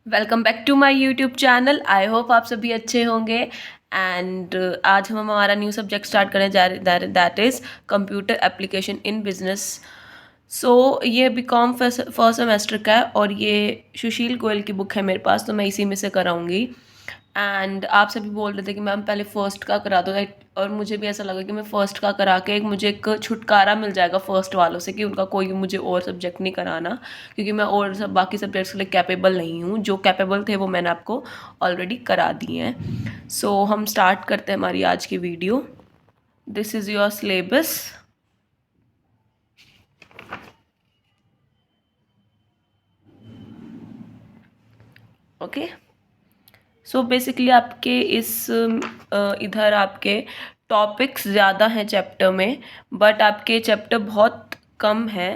Welcome back to my YouTube channel. I hope आप सभी अच्छे होंगे। एंड आज हम हमारा न्यू सब्जेक्ट स्टार्ट करने जा रहे that is computer application in business. So ये बीकॉम फर्स्ट सेमेस्टर का है और ये सुशील गोयल की बुक है मेरे पास, तो मैं इसी में से कराऊंगी। एंड आप सभी बोल रहे थे कि मैम पहले फ़र्स्ट का करा दो, और मुझे भी ऐसा लगा कि मैं फ़र्स्ट का करा के मुझे एक छुटकारा मिल जाएगा फ़र्स्ट वालों से कि उनका कोई मुझे और सब्जेक्ट नहीं कराना, क्योंकि मैं और सब बाकी सब्जेक्ट्स के लिए कैपेबल नहीं हूँ। जो कैपेबल थे वो मैंने आपको ऑलरेडी करा दिए हैं। सो हम स्टार्ट करते हैं हमारी आज की video. This is your syllabus. Okay, so basically आपके इधर आपके टॉपिक्स ज़्यादा हैं चैप्टर में, बट आपके चैप्टर बहुत कम है।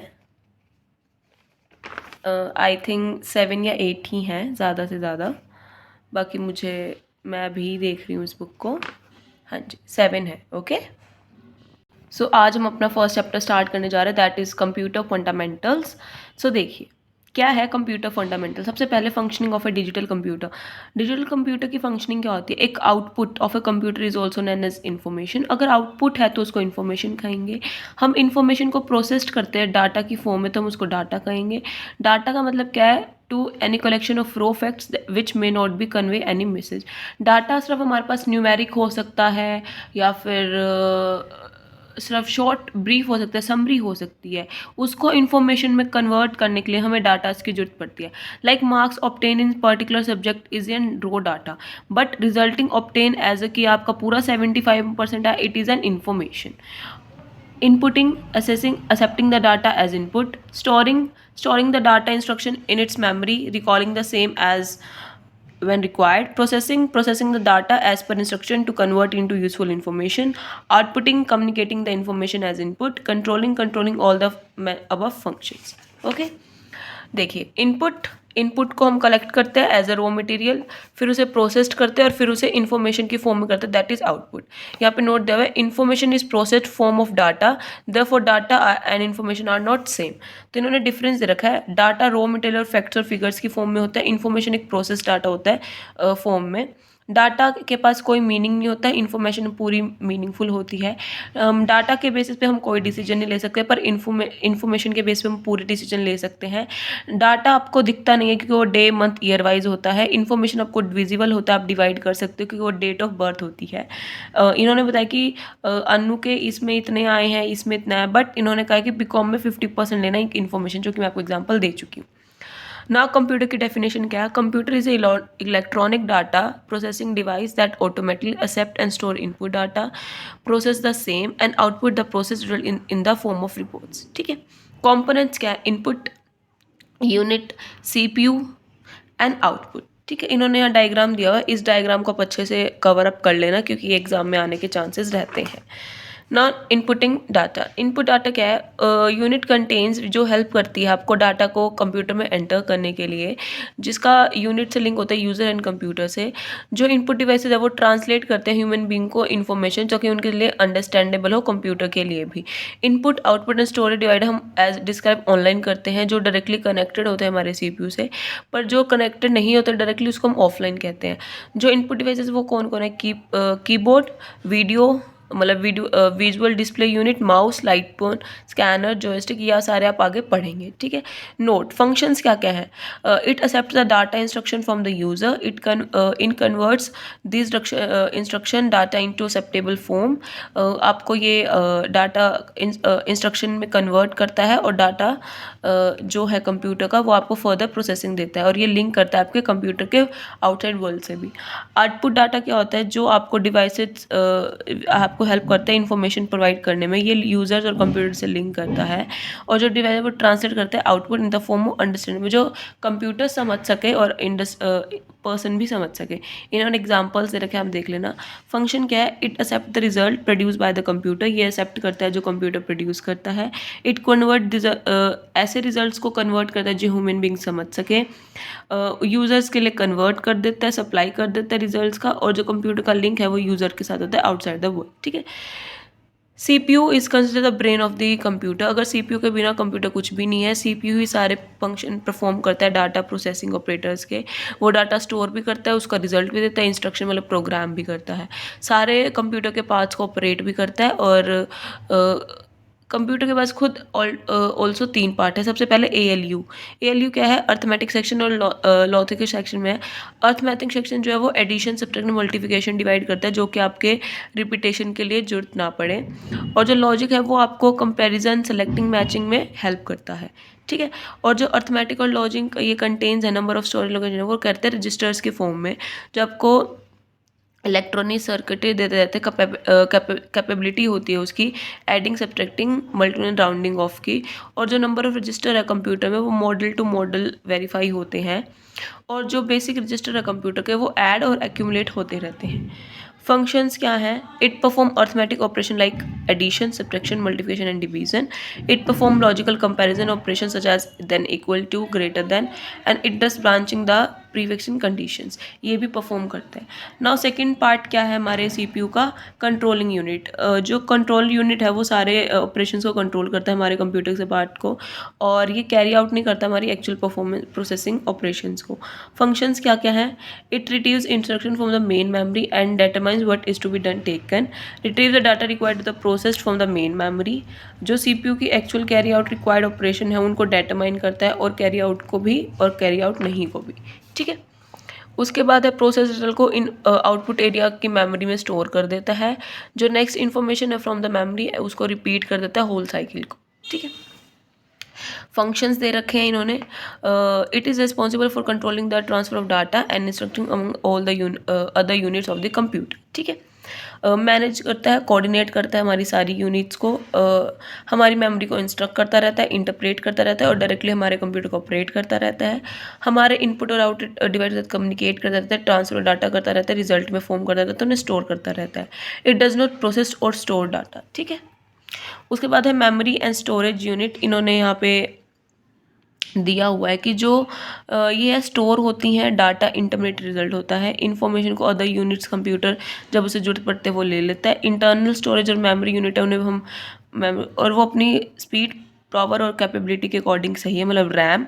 आई थिंक 7 या 8 ही हैं ज़्यादा से ज़्यादा। बाकी मैं अभी देख रही हूँ इस बुक को। हाँ जी, 7 है। ओके, सो आज हम अपना फर्स्ट चैप्टर स्टार्ट करने जा रहे हैं, that is computer fundamentals. So देखिए क्या है कंप्यूटर फंडामेंटल। सबसे पहले functioning of a digital computer. Digital computer की फंक्शनिंग क्या होती है? एक output of a computer is also known as information. अगर आउटपुट है तो उसको इन्फॉर्मेशन कहेंगे। हम इन्फॉर्मेशन को प्रोसेस करते हैं डाटा की फॉर्म में, तो हम उसको डाटा कहेंगे। डाटा का मतलब क्या है? To any collection of raw facts which may not be convey any message. Data सिर्फ हमारे पास न्यूमेरिक हो सकता है, या फिर सिर्फ शॉर्ट ब्रीफ हो सकता है, समरी हो सकती है। उसको इन्फॉर्मेशन में कन्वर्ट करने के लिए हमें डाटास की जरूरत पड़ती है। Like marks obtain in particular subject is an raw data, but resulting obtain as a कि आपका पूरा 75% है, it is an information. Inputting, assessing, accepting the data as input, storing the data instruction in its memory, recalling the same as when required, processing the data as per instruction to convert into useful information, outputting, communicating the information as input, controlling all the above functions. Okay, देखिए input को हम collect करते हैं as a raw material, फिर उसे processed करते हैं और फिर उसे इन्फॉर्मेशन की फॉर्म में करते हैं, दैट इज आउटपुट। यहाँ पे नोट दिया हुआ है information is processed form of data, therefore data and information are not same. तो इन्होंने डिफरेंस दे रखा है, डाटा रॉ मटेरियल और फैक्ट्स और फिगर्स की फॉर्म में होता है, इन्फॉर्मेशन एक प्रोसेस डाटा होता है फॉर्म में। डाटा के पास कोई मीनिंग नहीं होता है, इन्फॉर्मेशन पूरी मीनिंगफुल होती है। डाटा के बेसिस पे हम कोई डिसीजन नहीं ले सकते, पर इन्फॉर्मेशन के बेस पे हम पूरे डिसीजन ले सकते हैं। डाटा आपको दिखता नहीं है क्योंकि वो डे मंथ ईयर वाइज होता है। इन्फॉर्मेशन आपको विजिबल होता है, आप डिवाइड कर सकते हो क्योंकि वो डेट ऑफ बर्थ होती है। इन्होंने बताया कि अनु के इसमें इतने आए हैं, इसमें इतना है, बट इन्होंने कहा कि बीकॉम में 50% लेना है इन्फॉर्मेशन, जो कि मैं आपको एग्जाम्पल दे चुकी हूँ। ना कंप्यूटर की डेफिनेशन क्या है? Computer is electronic data processing device that automatically accept and store input data, process the same and output the process in the form of reports. ठीक है, कॉम्पोनेंट्स क्या है? Input, unit, CPU and output. ठीक है, इन्होंने यहाँ diagram दिया हुआ है, इस डायग्राम को आप अच्छे से कवर अप कर लेना क्योंकि एग्जाम में आने के चांसेस रहते हैं। Non inputting data. Input data क्या है? यूनिट कंटेन्स, जो हेल्प करती है आपको डाटा को कंप्यूटर में एंटर करने के लिए, जिसका यूनिट से लिंक होता है यूज़र एंड कंप्यूटर से। जो इनपुट डिवाइसेज है वो ट्रांसलेट करते हैं ह्यूमन बींग को इन्फॉर्मेशन, जो कि उनके लिए अंडरस्टैंडेबल हो, कंप्यूटर के लिए भी। Input, output and storage divide हम एज डिस्क्राइब ऑनलाइन करते हैं, जो डायरेक्टली कनेक्टेड होते हैं हमारे सीपीयू से, पर जो कनेक्टेड नहीं होते डायरेक्टली उसको हम ऑफलाइन कहते हैं। जो इनपुट डिवाइसेज वो कौन कौन है? कीबोर्ड, वीडियो मतलब visual display unit, mouse, light pen, scanner, joystick, या सारे आप आगे पढ़ेंगे। ठीक है, नोट फंक्शंस क्या क्या है? It accept the data instruction from the user, in converts this instruction data into acceptable form. आपको ये डाटा इंस्ट्रक्शन में कन्वर्ट करता है, और डाटा जो है कंप्यूटर का वो आपको फर्दर प्रोसेसिंग देता है, और ये लिंक करता है आपके कंप्यूटर के आउटसाइड वर्ल्ड से भी। आउटपुट डाटा क्या होता है? जो आपको डिवाइसेज आपको हेल्प करता है इन्फॉर्मेशन प्रोवाइड करने में, ये यूजर्स और कंप्यूटर से लिंक करता है, और जो डिवाइस है वो ट्रांसलेट करता है output in the form of understanding, जो कंप्यूटर समझ सके और पर्सन भी समझ सके। इन्होंने एग्जाम्पल्स दे रखे, आप देख लेना। फंक्शन क्या है? It accept the result produce by the computer, ये एक्सेप्ट करता है जो कंप्यूटर प्रोड्यूस करता है। इट कन्वर्ट ऐसे रिजल्ट्स को कन्वर्ट करता है जो ह्यूमन बींग समझ सके, यूजर्स के लिए कन्वर्ट कर देता है, सप्लाई कर देता है रिजल्ट्स का, और जो कंप्यूटर का लिंक है वो यूजर के साथ होता है आउटसाइड द वर्ल्ड। ठीक है, CPU is consider the brain of the computer. अगर CPU के बिना कंप्यूटर कुछ भी नहीं है। CPU ही सारे फंक्शन परफॉर्म करता है डाटा प्रोसेसिंग ऑपरेटर्स के। वो डाटा स्टोर भी करता है, उसका रिजल्ट भी देता है, इंस्ट्रक्शन मतलब प्रोग्राम भी करता है, सारे कंप्यूटर के पार्ट्स को ऑपरेट भी करता है। और कंप्यूटर के पास खुद ऑल्सो 3 पार्ट है। सबसे पहले ALU। ALU क्या है? अर्थमेटिक सेक्शन और लॉजिकल सेक्शन में है। अर्थमेटिक सेक्शन जो है वो एडिशन, सब्ट्रैक्शन, मल्टीप्लिकेशन डिवाइड करता है, जो कि आपके रिपीटेशन के लिए जरूरत ना पड़े। और जो लॉजिक है वो आपको कंपैरिजन, सेलेक्टिंग, मैचिंग में हेल्प करता है, ठीक है। और जो अर्थमेटिक और लॉजिक ये कंटेन्स है नंबर ऑफ स्टोरेज लोकेशन, वो करते हैं रजिस्टर्स के फॉर्म में, जो आपको इलेक्ट्रॉनिक सर्किटरी देते रहते हैं, कैपेबिलिटी होती है उसकी adding, subtracting, multiple, rounding off की। और जो नंबर ऑफ रजिस्टर है कंप्यूटर में वो मॉडल टू मॉडल वेरीफाई होते हैं। और जो बेसिक रजिस्टर है कंप्यूटर के वो ऐड और एक्यूमुलेट होते रहते हैं। फंक्शंस क्या हैं? It perform arithmetic operation like addition, subtraction, multiplication and division. It perform logical comparison operation such as than, equal to, greater than, and it does branching the prefixing conditions. ये भी perform करते हैं। Now second part क्या है हमारे CPU का? Controlling unit. जो control unit है वो सारे ऑपरेशंस को कंट्रोल करता है हमारे कंप्यूटर से पार्ट को, और ये कैरी आउट नहीं करता हमारी एक्चुअल परफॉर्मेंस प्रोसेसिंग ऑपरेशंस को। फंक्शंस क्या क्या हैं? It retrieves instruction from the main memory and determines what is to be done taken. Retrieve the data required to the processed from the main memory. जो CPU की actual carry out required operation है उनको determine करता है, और carry out को भी और कैरी आउट नहीं को भी, ठीक है। उसके बाद है प्रोसेस रिजल्ट को इन आउटपुट एरिया की मेमोरी में स्टोर कर देता है। जो नेक्स्ट इन्फॉर्मेशन है फ्रॉम द मेमोरी उसको रिपीट कर देता है होल साइकिल को, ठीक है। फंक्शंस दे रखे हैं इन्होंने। It is responsible for controlling the transfer of data and instructing among all the other units of the computer, ठीक है। मैनेज करता है, कोऑर्डिनेट करता है हमारी सारी यूनिट्स को, हमारी मेमोरी को इंस्ट्रक्ट करता रहता है, इंटरप्रेट करता रहता है, और डायरेक्टली हमारे कंप्यूटर को ऑपरेट करता रहता है। हमारे इनपुट और आउटपुट डिवाइस के साथ कम्युनिकेट करता रहता है, ट्रांसफर डाटा करता रहता है, रिजल्ट में फॉर्म करता रहता है, तो उन्हें स्टोर करता रहता है। इट डज नॉट प्रोसेस और स्टोर डाटा, ठीक है। उसके बाद है मेमोरी एंड स्टोरेज यूनिट। इन्होंने यहाँ पे दिया हुआ है कि जो ये स्टोर होती हैं डाटा, इंटरमीडिएट रिजल्ट होता है, इन्फॉर्मेशन को अदर यूनिट्स कंप्यूटर जब उसे जरूरत पड़ती है वो ले लेता है। इंटरनल स्टोरेज और मेमोरी यूनिट है, उन्हें हम और वो अपनी स्पीड, पावर और कैपेबिलिटी के अकॉर्डिंग सही है, मतलब रैम।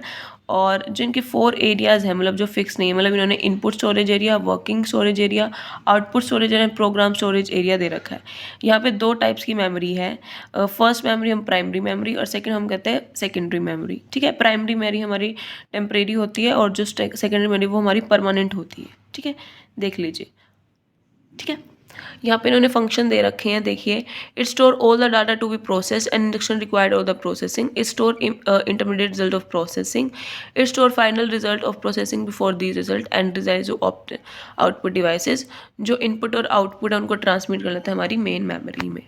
और जो इनके 4 एरियाज़ हैं, मतलब जो फिक्स नहीं है, मतलब इन्होंने input storage area, working storage area, output storage area, program storage area दे रखा है। यहाँ पे 2 टाइप्स की मेमोरी है। फर्स्ट मेमोरी हम प्राइमरी मेमोरी, और सेकंड हम कहते हैं सेकेंडरी मेमोरी, ठीक है। प्राइमरी मेमोरी हमारी टेम्परेरी होती है, और जो सेकेंडरी मेमोरी वो हमारी परमानेंट होती है, ठीक है। देख लीजिए, ठीक है। यहाँ पे इन्होंने फंक्शन दे रखे हैं, देखिए। It store all the data to be process and instruction required of the processing. It store intermediate result of processing. It store final result of processing before these result and disguise output devices. जो input और output है उनको transmit कर लेता है हमारी main memory में।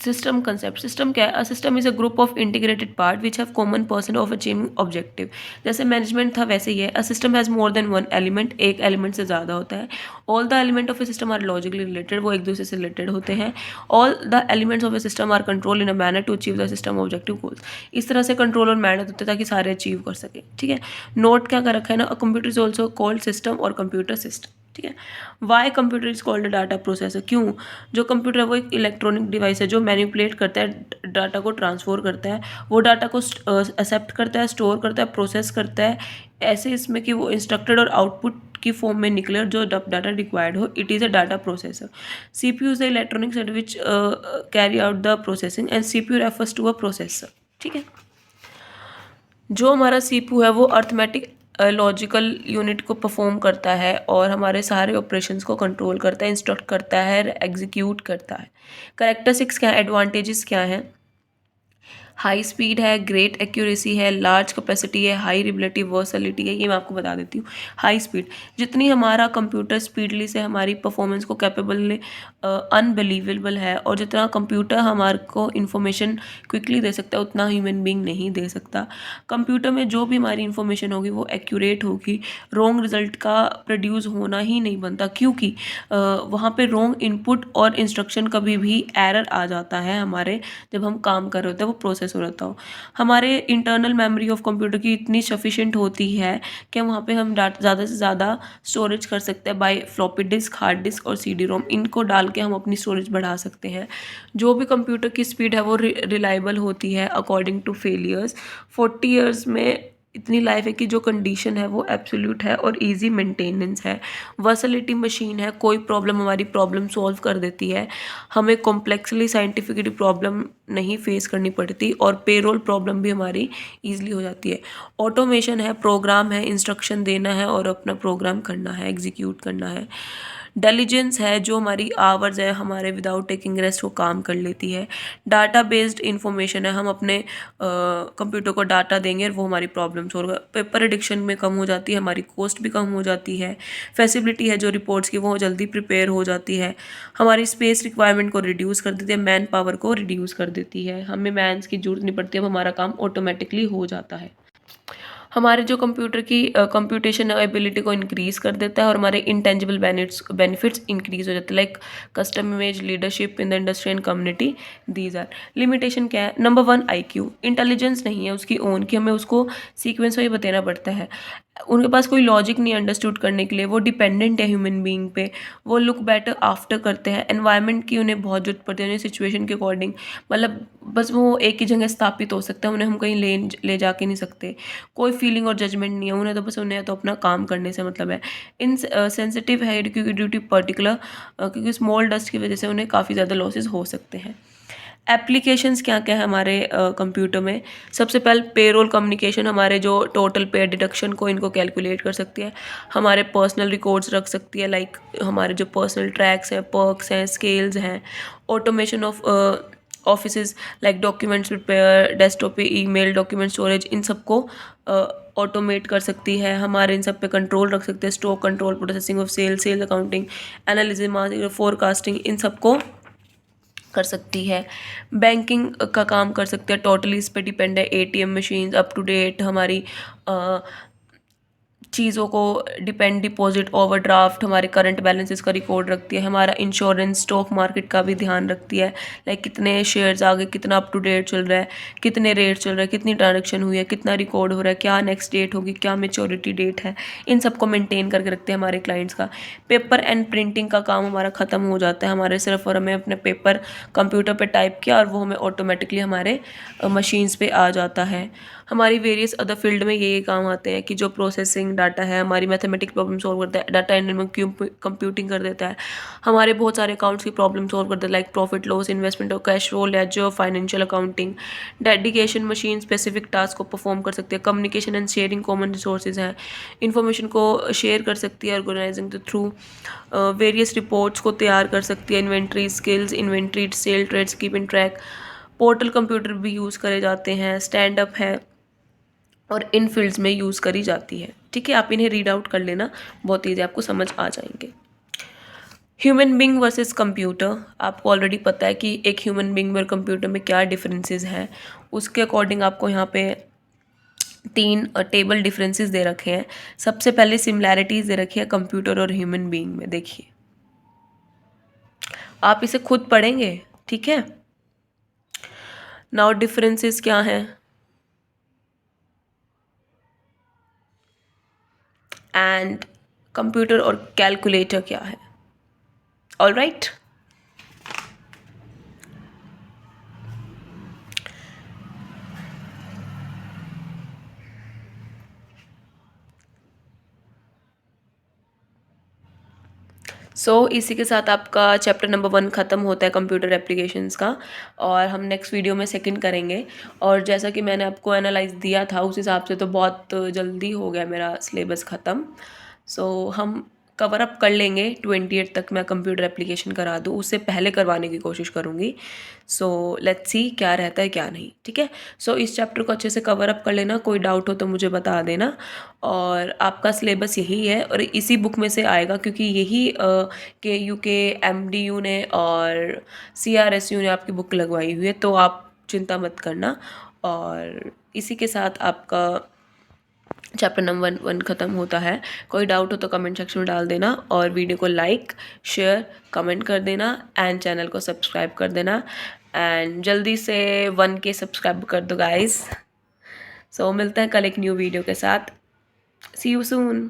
System concept. System क्या है? A system is a group of integrated part which have common person of achieving objective. जैसे मैनेजमेंट था वैसे ही है। A system has more than one element, एक एलिमेंट से ज़्यादा होता है। All the element of a system are logically related, वो एक दूसरे से रिलेटेड होते हैं। All the elements of a system are control in a manner to achieve the system objective goals. इस तरह से कंट्रोल और मैनर होते हैं ताकि सारे अचीव कर सकें, ठीक है। नोट क्या कर रखा है ना? A computer is also called system और कंप्यूटर सिस्टम, ठीक है। Why computer is called a data processor? क्यों? जो कंप्यूटर है वो एक इलेक्ट्रॉनिक डिवाइस है जो मैनिपुलेट करता है, डाटा को ट्रांसफर करता है, वो डाटा को एक्सेप्ट करता है, स्टोर करता है, प्रोसेस करता है, ऐसे इसमें कि वो इंस्ट्रक्टेड और आउटपुट की फॉर्म में निकले और जो डाटा रिक्वायर्ड हो। It is a data processor. CPU is the electronic circuit which carry out the processing and CPU refers to a processor, ठीक है। जो हमारा CPU है वो अर्थमेटिक लॉजिकल यूनिट को परफॉर्म करता है और हमारे सारे ऑपरेशंस को कंट्रोल करता है, इंस्ट्रक्ट करता है, एग्जीक्यूट करता है। करेक्टरिस्टिक्स क्या है? एडवांटेजेस क्या हैं? हाई स्पीड है, ग्रेट एक्यूरेसी है, लार्ज कैपेसिटी है, हाई रिलेटिव वर्सलिटी है। ये मैं आपको बता देती हूँ। हाई स्पीड, जितनी हमारा कंप्यूटर स्पीडली से हमारी परफॉर्मेंस को कैपेबल अनबिलीवेबल है, और जितना कंप्यूटर हमारे को इन्फॉर्मेशन क्विकली दे सकता है उतना ह्यूमन बींग नहीं दे सकता। कंप्यूटर में जो भी हमारी इन्फॉर्मेशन होगी वो एक्यूरेट होगी, रॉन्ग रिजल्ट का प्रोड्यूस होना ही नहीं बनता, क्योंकि वहाँ पे रॉन्ग इनपुट और इंस्ट्रक्शन कभी भी एरर आ जाता है हमारे, जब हम काम कर रहे होते हैं वो प्रोसेस ज़रूरत होता हो। हमारे इंटरनल मेमोरी ऑफ कंप्यूटर की इतनी सफिशिएंट होती है कि वहाँ पे हम ज़्यादा से ज़्यादा स्टोरेज कर सकते हैं by floppy disk, hard disk और सीडी रोम। इनको डाल के हम अपनी स्टोरेज बढ़ा सकते हैं। जो भी कंप्यूटर की स्पीड है वो रिलायबल होती है अकॉर्डिंग टू फेलियर्स। 40 ईयर्स में इतनी लाइफ है कि जो कंडीशन है वो एब्सोल्यूट है और इजी मेंटेनेंस है। वर्सैलिटी मशीन है, कोई प्रॉब्लम हमारी प्रॉब्लम सॉल्व कर देती है। हमें कॉम्प्लेक्सली साइंटिफिकली प्रॉब्लम नहीं फेस करनी पड़ती और पेरोल प्रॉब्लम भी हमारी ईजिली हो जाती है। ऑटोमेशन है, प्रोग्राम है, इंस्ट्रक्शन देना है और अपना प्रोग्राम करना है, एग्जीक्यूट करना है। डिलीजेंस है, जो हमारी आवर्स है हमारे विदाउट टेकिंग रेस्ट वो काम कर लेती है। डाटा बेस्ड इंफॉर्मेशन है, हम अपने कंप्यूटर को डाटा देंगे और वो हमारी प्रॉब्लम सॉल्व। पेपर एडिक्शन में कम हो जाती है, हमारी कॉस्ट भी कम हो जाती है। फैसिलिटी है जो रिपोर्ट्स की वो जल्दी प्रिपेयर हो जाती है। हमारी स्पेस रिक्वायरमेंट को रिड्यूस कर देती है, मैन पावर को रिड्यूस कर देती है, हमें मैन्स की जरूरत नहीं पड़ती, अब हमारा काम ऑटोमेटिकली हो जाता है। हमारे जो कंप्यूटर की कंप्यूटेशन एबिलिटी को इंक्रीज़ कर देता है और हमारे इंटेंजिबल बेनिफिट्स इंक्रीज़ हो जाते हैं, like custom image, leadership in the industry and community. These are limitation. क्या है? नंबर 1 IQ, इंटेलिजेंस नहीं है उसकी ओन कि हमें उसको सीक्वेंस वाइज बताना पड़ता है। उनके पास कोई लॉजिक नहीं अंडरस्टूड करने के लिए, वो डिपेंडेंट है ह्यूमन बीइंग पे। वो लुक बेटर आफ्टर करते हैं, एनवायरनमेंट की उन्हें बहुत जरूरत पड़ती है, उन्हें सिचुएशन के अकॉर्डिंग, मतलब बस वो एक ही जगह स्थापित हो सकता है, उन्हें हम कहीं ले जाके नहीं सकते। कोई फीलिंग और जजमेंट नहीं है उन्हें, तो बस उन्हें तो अपना काम करने से मतलब है। इन सेंसिटिव है क्योंकि ड्यू टू पर्टिकुलर क्योंकि स्मॉल डस्ट की वजह से उन्हें काफ़ी ज़्यादा लॉसेस हो सकते हैं। एप्लीकेशंस क्या क्या है हमारे कंप्यूटर में? सबसे पहले पेरोल कम्युनिकेशन, हमारे जो टोटल पे डिडक्शन को इनको कैलकुलेट कर सकती है। हमारे पर्सनल रिकॉर्ड्स रख सकती है, लाइक हमारे जो पर्सनल ट्रैक्स हैं, पर्क्स हैं, स्केल्स हैं। Automation of offices like documents prepare, desktop पे ईमेल, डॉक्यूमेंट स्टोरेज, इन सबको ऑटोमेट कर सकती है। हमारे इन सब पे कंट्रोल रख सकते हैं, stock control, processing of sale accounting, analysis, marketing, forecasting, इन सबको कर सकती है। बैंकिंग का काम कर सकते हैं, टोटली इस पे डिपेंड है। ATM machines up to date, हमारी चीज़ों को डिपेंड, डिपॉजिट, ओवरड्राफ्ट, हमारे करंट बैलेंसेस का रिकॉर्ड रखती है। हमारा इंश्योरेंस, स्टॉक मार्केट का भी ध्यान रखती है, लाइक कितने शेयर्स आ गए, कितना अप टू डेट चल रहा है, कितने रेट चल रहा है, कितनी ट्रांजेक्शन हुई है, कितना रिकॉर्ड हो रहा है, क्या नेक्स्ट डेट होगी, क्या मेच्योरिटी डेट है, इन सबको मेंटेन करके रखते हैं हमारे क्लाइंट्स का। पेपर एंड प्रिंटिंग का काम हमारा ख़त्म हो जाता है, हमारे सिर्फ और हमें अपने पेपर कंप्यूटर पर टाइप किया और वो हमें ऑटोमेटिकली हमारे मशीन्स पे आ जाता है। हमारी वेरियस अदर फील्ड में ये काम आते हैं कि जो प्रोसेसिंग डाटा है, हमारी मैथमेटिक प्रॉब्लम सॉल्व करता है, डाटा एनालिसिस कंप्यूटिंग कर देता है, हमारे बहुत सारे अकाउंट्स की प्रॉब्लम सॉल्व करता है, लाइक प्रॉफिट लॉस, इन्वेस्टमेंट और cash flow, ledger, financial accounting. Dedication machine specific task को परफॉर्म कर सकती है। Communication and sharing common resources हैं, इन्फॉर्मेशन को शेयर कर सकती है organizing the through. Various reports को तैयार कर सकती है। Inventory skills, inventory sale trades keeping track. Portal computer भी यूज़ करे जाते हैं। स्टैंड अप है और इन फील्ड्स में यूज़ करी जाती है। ठीक है, आप इन्हें रीड आउट कर लेना, बहुत ईजी आपको समझ आ जाएंगे। ह्यूमन बींग वर्सेस कंप्यूटर, आपको ऑलरेडी पता है कि एक ह्यूमन बींग और कंप्यूटर में क्या डिफरेंसेस हैं। उसके अकॉर्डिंग आपको यहाँ पे 3 टेबल डिफरेंसेस दे रखे हैं। सबसे पहले सिमिलैरिटीज़ दे रखी है कंप्यूटर और ह्यूमन बींग में। देखिए, आप इसे खुद पढ़ेंगे, ठीक है। नाउ डिफरेंसेस क्या हैं? एंड कंप्यूटर और कैलकुलेटर क्या है? ऑल राइट, इसी के साथ आपका चैप्टर नंबर 1 ख़त्म होता है कंप्यूटर एप्लीकेशंस का, और हम नेक्स्ट वीडियो में सेकंड करेंगे। और जैसा कि मैंने आपको एनालाइज दिया था उस हिसाब से तो बहुत जल्दी हो गया मेरा सिलेबस ख़त्म। हम कवर अप कर लेंगे 28 तक, मैं कंप्यूटर एप्लीकेशन करा दूँ, उससे पहले करवाने की कोशिश करूँगी। लेट्स सी क्या रहता है क्या नहीं, ठीक है। इस चैप्टर को अच्छे से कवर अप कर लेना, कोई डाउट हो तो मुझे बता देना। और आपका सिलेबस यही है और इसी बुक में से आएगा, क्योंकि यही KU के MDU ने और CRSU ने आपकी बुक लगवाई हुई है, तो आप चिंता मत करना। और इसी के साथ आपका चैप्टर नंबर 1 ख़त्म होता है। कोई डाउट हो तो कमेंट सेक्शन में डाल देना, और वीडियो को लाइक, शेयर, कमेंट कर देना, एंड चैनल को सब्सक्राइब कर देना। एंड जल्दी से 1K सब्सक्राइब कर दो गाइस। सो मिलते हैं कल एक न्यू वीडियो के साथ। सी यू सून।